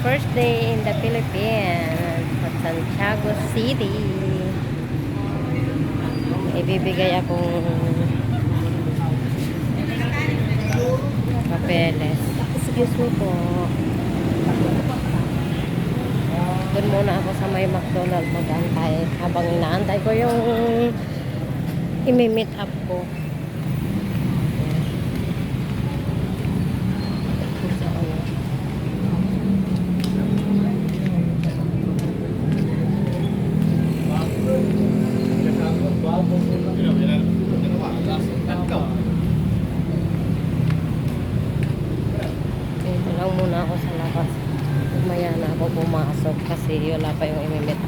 first day in the Philippines at Santiago City. Ibibigay akong papeles. Excuse me po. Doon muna ako sa may McDonald's mag-antay habang inaantay ko yung imi-meet up ko. Dito lang muna ako sa labas. Maya na ako pumasok kasi wala pa yung imimit.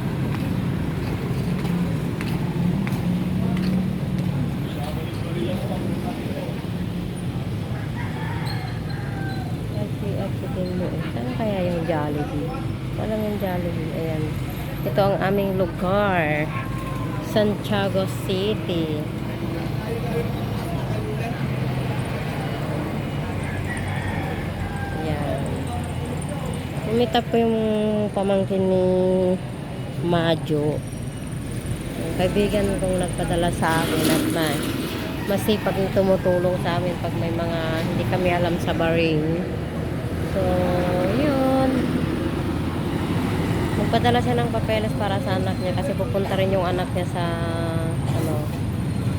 Aksitin mo eh. Saan kaya yung Jollibee? Walang yung Jollibee. Ayan. Ito ang aming lugar. Santiago City. Meet up ko yung pamangkin ni Majo. Yung kaibigan kong nagpadala sa akin at masipag yung tumutulong sa amin pag may mga hindi kami alam sa Bahrain. So, yun. Magpadala siya ng papeles para sa anak niya kasi pupunta rin yung anak niya sa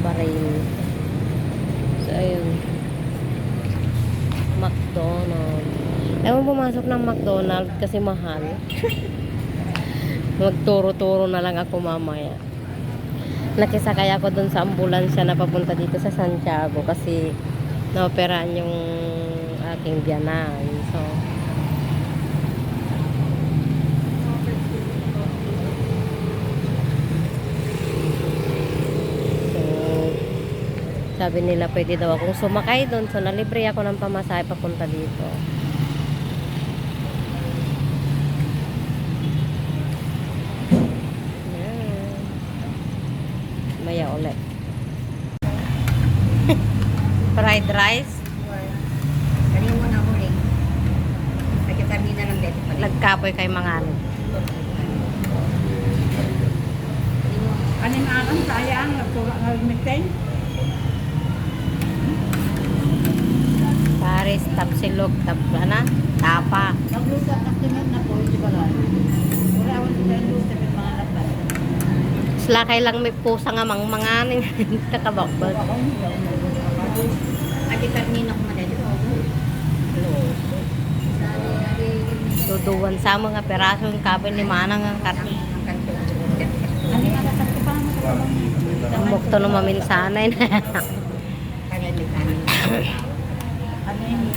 Bahrain. So, ayun. McDonald's. Ewan pumasok ng McDonald's kasi mahal. Magturo-turo na lang ako mamaya. Nakisakay ako dun sa ambulansya na papunta dito sa Santiago kasi naoperahan yung aking biyanan. So, sabi nila pwede daw akong sumakay dun. So, nalibre ako ng pamasahe papunta dito. Maya ulit. Fried rice. Kanina mo na huli. Nagkatabi na lang dito. Nagkapoy kay mga ano. Kanina alam sayang. Nagmitin. Paris, tapsilog, tapa. Nagluto at tinag na po. Di ba lang? Wala ako sila luto sa mga laban. Slakay lang may pusa nga mangmanganin. Kakabakbal. Adi karnino ko madali. Duduwan sa mga peraso yung kapin ni Manang ang karni. Ano nga nasakti pa naman sa kabang? Mukto no maminsanay na. Kaya di kanin. Ano yun?